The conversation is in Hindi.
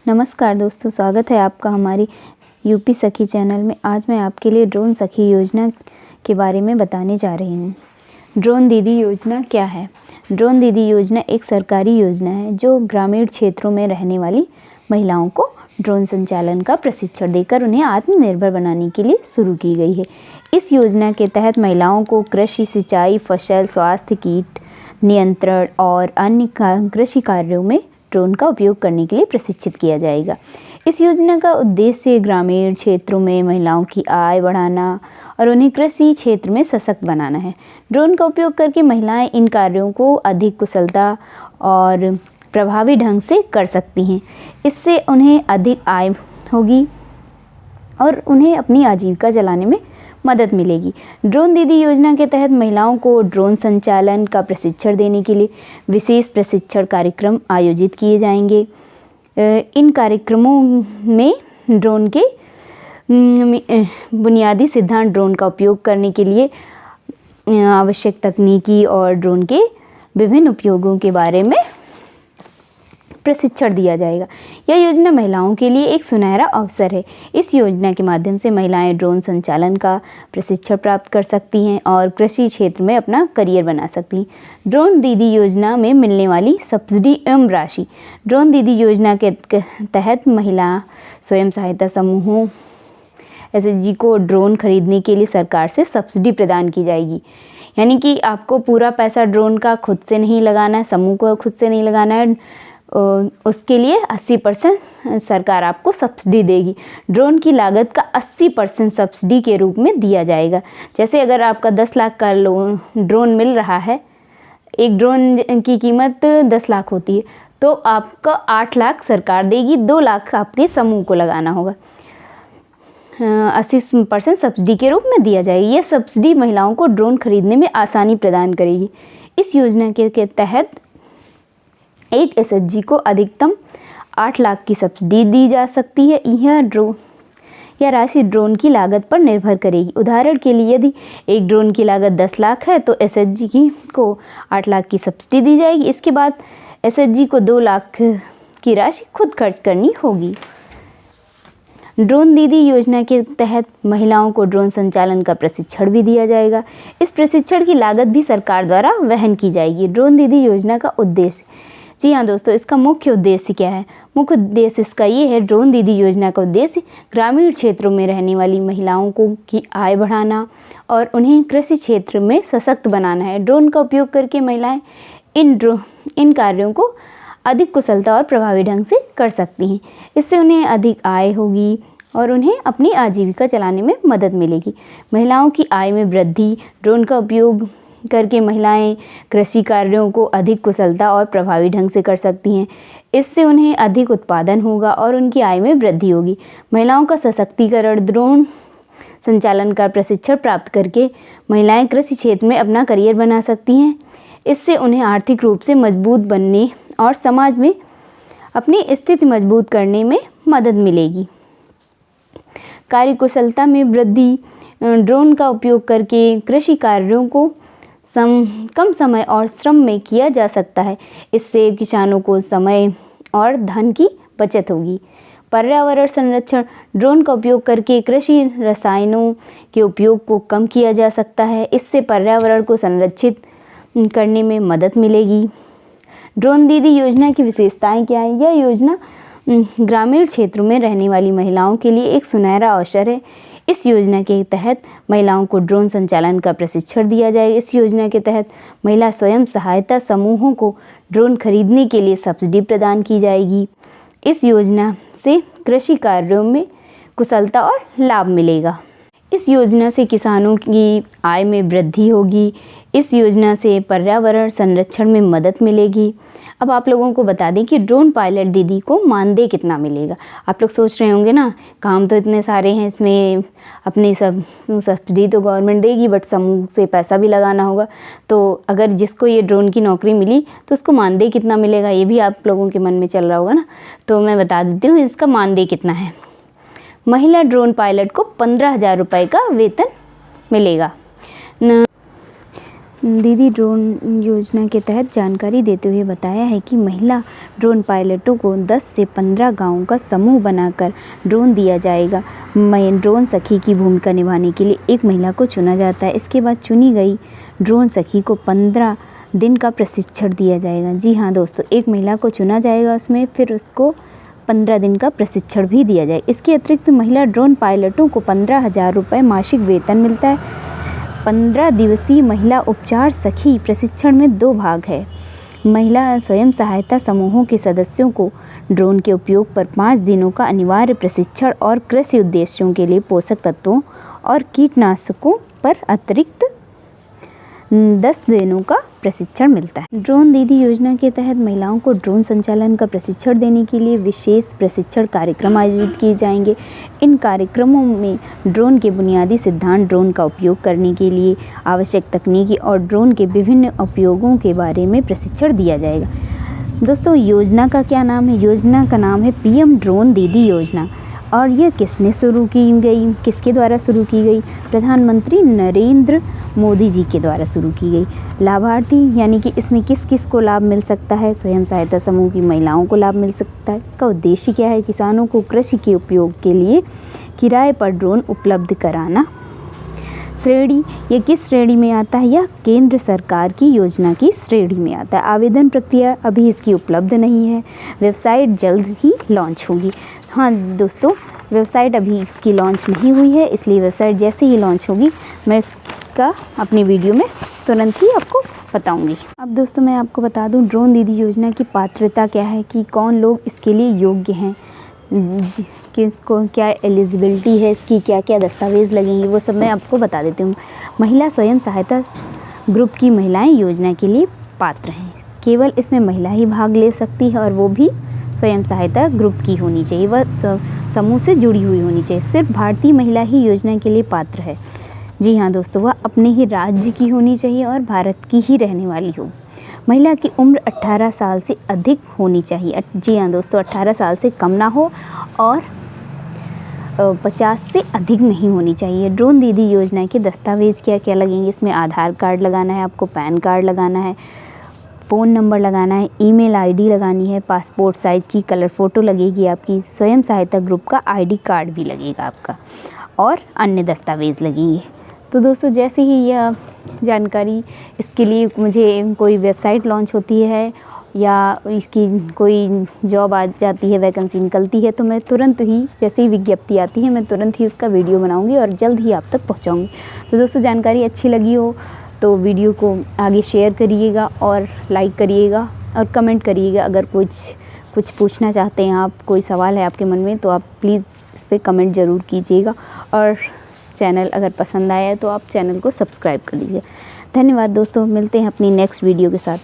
नमस्कार दोस्तों, स्वागत है आपका हमारी यूपी सखी चैनल में। आज मैं आपके लिए ड्रोन सखी योजना के बारे में बताने जा रही हूँ। ड्रोन दीदी योजना क्या है? ड्रोन दीदी योजना एक सरकारी योजना है जो ग्रामीण क्षेत्रों में रहने वाली महिलाओं को ड्रोन संचालन का प्रशिक्षण देकर उन्हें आत्मनिर्भर बनाने के लिए शुरू की गई है। इस योजना के तहत महिलाओं को कृषि, सिंचाई, फसल, स्वास्थ्य, कीट नियंत्रण और अन्य कृषि कार्यों में ड्रोन का उपयोग करने के लिए प्रशिक्षित किया जाएगा। इस योजना का उद्देश्य ग्रामीण क्षेत्रों में महिलाओं की आय बढ़ाना और उन्हें कृषि क्षेत्र में सशक्त बनाना है। ड्रोन का उपयोग करके महिलाएं इन कार्यों को अधिक कुशलता और प्रभावी ढंग से कर सकती हैं। इससे उन्हें अधिक आय होगी और उन्हें अपनी आजीविका चलाने में मदद मिलेगी। ड्रोन दीदी योजना के तहत महिलाओं को ड्रोन संचालन का प्रशिक्षण देने के लिए विशेष प्रशिक्षण कार्यक्रम आयोजित किए जाएंगे। इन कार्यक्रमों में ड्रोन के बुनियादी सिद्धांत, ड्रोन का उपयोग करने के लिए आवश्यक तकनीकी और ड्रोन के विभिन्न उपयोगों के बारे में प्रशिक्षण दिया जाएगा। यह योजना महिलाओं के लिए एक सुनहरा अवसर है। इस योजना के माध्यम से महिलाएं ड्रोन संचालन का प्रशिक्षण प्राप्त कर सकती हैं और कृषि क्षेत्र में अपना करियर बना सकती हैं। ड्रोन दीदी योजना में मिलने वाली सब्सिडी एवं राशि। ड्रोन दीदी योजना के तहत महिला स्वयं सहायता समूहों एसएचजी को ड्रोन खरीदने के लिए सरकार से सब्सिडी प्रदान की जाएगी। यानी कि आपको पूरा पैसा ड्रोन का खुद से नहीं लगाना है, समूह को खुद से नहीं लगाना है, उसके लिए 80% सरकार आपको सब्सिडी देगी। ड्रोन की लागत का 80% सब्सिडी के रूप में दिया जाएगा। जैसे अगर आपका 10 लाख का ड्रोन मिल रहा है, एक ड्रोन की कीमत 10 लाख होती है, तो आपका 8 लाख सरकार देगी, 2 लाख आपके समूह को लगाना होगा। 80% सब्सिडी के रूप में दिया जाएगा। यह सब्सिडी महिलाओं को ड्रोन खरीदने में आसानी प्रदान करेगी। इस योजना के तहत एक एसएचजी को अधिकतम 8 लाख की सब्सिडी दी जा सकती है। यह राशि ड्रोन की लागत पर निर्भर करेगी। उदाहरण के लिए यदि एक ड्रोन की लागत 10 लाख है तो एसएचजी को 8 लाख की सब्सिडी दी जाएगी। इसके बाद एसएचजी को 2 लाख की राशि खुद खर्च करनी होगी। ड्रोन दीदी योजना के तहत महिलाओं को ड्रोन संचालन का प्रशिक्षण भी दिया जाएगा। इस प्रशिक्षण की लागत भी सरकार द्वारा वहन की जाएगी। ड्रोन दीदी योजना का उद्देश्य, जी हाँ दोस्तों, इसका मुख्य उद्देश्य क्या है? मुख्य उद्देश्य इसका ये है, ड्रोन दीदी योजना का उद्देश्य ग्रामीण क्षेत्रों में रहने वाली महिलाओं की आय बढ़ाना और उन्हें कृषि क्षेत्र में सशक्त बनाना है। ड्रोन का उपयोग करके महिलाएं इन कार्यों को अधिक कुशलता और प्रभावी ढंग से कर सकती हैं। इससे उन्हें अधिक आय होगी और उन्हें अपनी आजीविका चलाने में मदद मिलेगी। महिलाओं की आय में वृद्धि। ड्रोन का उपयोग करके महिलाएं कृषि कार्यों को अधिक कुशलता और प्रभावी ढंग से कर सकती हैं। इससे उन्हें अधिक उत्पादन होगा और उनकी आय में वृद्धि होगी। महिलाओं का सशक्तिकरण। ड्रोन संचालन का प्रशिक्षण प्राप्त करके महिलाएं कृषि क्षेत्र में अपना करियर बना सकती हैं। इससे उन्हें आर्थिक रूप से मजबूत बनने और समाज में अपनी स्थिति मजबूत करने में मदद मिलेगी। कार्यकुशलता में वृद्धि। ड्रोन का उपयोग करके कृषि कार्यों को कम समय और श्रम में किया जा सकता है। इससे किसानों को समय और धन की बचत होगी। पर्यावरण संरक्षण। ड्रोन का उपयोग करके कृषि रसायनों के उपयोग को कम किया जा सकता है। इससे पर्यावरण को संरक्षित करने में मदद मिलेगी। ड्रोन दीदी योजना की विशेषताएं क्या हैं? यह योजना ग्रामीण क्षेत्रों में रहने वाली महिलाओं के लिए एक सुनहरा अवसर है। इस योजना के तहत महिलाओं को ड्रोन संचालन का प्रशिक्षण दिया जाएगा। इस योजना के तहत महिला स्वयं सहायता समूहों को ड्रोन खरीदने के लिए सब्सिडी प्रदान की जाएगी। इस योजना से कृषि कार्यों में कुशलता और लाभ मिलेगा। इस योजना से किसानों की आय में वृद्धि होगी। इस योजना से पर्यावरण संरक्षण में मदद मिलेगी। अब आप लोगों को बता दें कि ड्रोन पायलट दीदी को मानदेय कितना मिलेगा। आप लोग सोच रहे होंगे ना, काम तो इतने सारे हैं, इसमें अपनी सब्सिडी तो गवर्नमेंट देगी, बट समूह से पैसा भी लगाना होगा। तो अगर जिसको ये ड्रोन की नौकरी मिली तो उसको मानदेय कितना मिलेगा, ये भी आप लोगों के मन में चल रहा होगा ना। तो मैं बता देती हूँ इसका मानदेय कितना है। महिला ड्रोन पायलट को 15,000 रुपये का वेतन मिलेगा। दीदी ड्रोन योजना के तहत जानकारी देते हुए बताया है कि महिला ड्रोन पायलटों को 10 से 15 गांवों का समूह बनाकर ड्रोन दिया जाएगा। ड्रोन सखी की भूमिका निभाने के लिए एक महिला को चुना जाता है। इसके बाद चुनी गई ड्रोन सखी को 15 दिन का प्रशिक्षण दिया जाएगा। जी हाँ दोस्तों, एक महिला को चुना जाएगा उसमें, फिर उसको 15 दिन का प्रशिक्षण भी दिया जाए। इसके अतिरिक्त महिला ड्रोन पायलटों को 15,000 रुपये मासिक वेतन मिलता है। 15 दिवसीय महिला उपचार सखी प्रशिक्षण में 2 भाग है। महिला स्वयं सहायता समूहों के सदस्यों को ड्रोन के उपयोग पर 5 दिनों का अनिवार्य प्रशिक्षण और कृषि उद्देश्यों के लिए पोषक तत्वों और कीटनाशकों पर अतिरिक्त 10 दिनों का प्रशिक्षण मिलता है। ड्रोन दीदी योजना के तहत महिलाओं को ड्रोन संचालन का प्रशिक्षण देने के लिए विशेष प्रशिक्षण कार्यक्रम आयोजित किए जाएंगे। इन कार्यक्रमों में ड्रोन के बुनियादी सिद्धांत, ड्रोन का उपयोग करने के लिए आवश्यक तकनीकी और ड्रोन के विभिन्न उपयोगों के बारे में प्रशिक्षण दिया जाएगा। दोस्तों, योजना का क्या नाम है? योजना का नाम है PM ड्रोन दीदी योजना। और यह किसने शुरू की गई, किसके द्वारा शुरू की गई? प्रधानमंत्री नरेंद्र मोदी जी के द्वारा शुरू की गई। लाभार्थी यानी कि इसमें किस किस को लाभ मिल सकता है? स्वयं सहायता समूह की महिलाओं को लाभ मिल सकता है। इसका उद्देश्य क्या है? किसानों को कृषि के उपयोग के लिए किराए पर ड्रोन उपलब्ध कराना। श्रेणी, ये किस श्रेणी में आता है? यह केंद्र सरकार की योजना की श्रेणी में आता है। आवेदन प्रक्रिया अभी इसकी उपलब्ध नहीं है। वेबसाइट जल्द ही लॉन्च होगी। हाँ दोस्तों, वेबसाइट अभी इसकी लॉन्च नहीं हुई है, इसलिए वेबसाइट जैसे ही लॉन्च होगी मैं इसका अपनी वीडियो में तुरंत ही आपको बताऊंगी। अब दोस्तों मैं आपको बता दूं ड्रोन दीदी योजना की पात्रता क्या है, कि कौन लोग इसके लिए योग्य हैं, किसको क्या एलिजिबिलिटी है, इसकी क्या क्या दस्तावेज़ लगेंगे, वो सब मैं आपको बता देती हूँ। महिला स्वयं सहायता ग्रुप की महिलाएं योजना के लिए पात्र हैं। केवल इसमें महिला ही भाग ले सकती है और वो भी स्वयं सहायता ग्रुप की होनी चाहिए, वह समूह से जुड़ी हुई होनी चाहिए। सिर्फ भारतीय महिला ही योजना के लिए पात्र है। जी हाँ दोस्तों, वह अपने ही राज्य की होनी चाहिए और भारत की ही रहने वाली हो। महिला की उम्र 18 साल से अधिक होनी चाहिए। जी हाँ दोस्तों, 18 साल से कम ना हो और 50 से अधिक नहीं होनी चाहिए। ड्रोन दीदी योजना के दस्तावेज़ क्या क्या लगेंगे? इसमें आधार कार्ड लगाना है, आपको पैन कार्ड लगाना है, फ़ोन नंबर लगाना है, ईमेल आईडी लगानी है, पासपोर्ट साइज़ की कलर फ़ोटो लगेगी आपकी, स्वयं सहायता ग्रुप का आईडी कार्ड भी लगेगा आपका और अन्य दस्तावेज़ लगेंगे। तो दोस्तों जैसे ही यह जानकारी, इसके लिए मुझे कोई वेबसाइट लॉन्च होती है या इसकी कोई जॉब आ जाती है, वैकेंसी निकलती है, तो मैं तुरंत ही, जैसे ही विज्ञप्ति आती है, मैं तुरंत ही उसका वीडियो बनाऊंगी और जल्द ही आप तक पहुंचाऊंगी। तो दोस्तों जानकारी अच्छी लगी हो तो वीडियो को आगे शेयर करिएगा और लाइक करिएगा और कमेंट करिएगा। अगर कुछ पूछना चाहते हैं आप, कोई सवाल है आपके मन में, तो आप प्लीज़ इस पर कमेंट ज़रूर कीजिएगा। और चैनल अगर पसंद आया तो आप चैनल को सब्सक्राइब कर लीजिए। धन्यवाद दोस्तों, मिलते हैं अपनी नेक्स्ट वीडियो के साथ।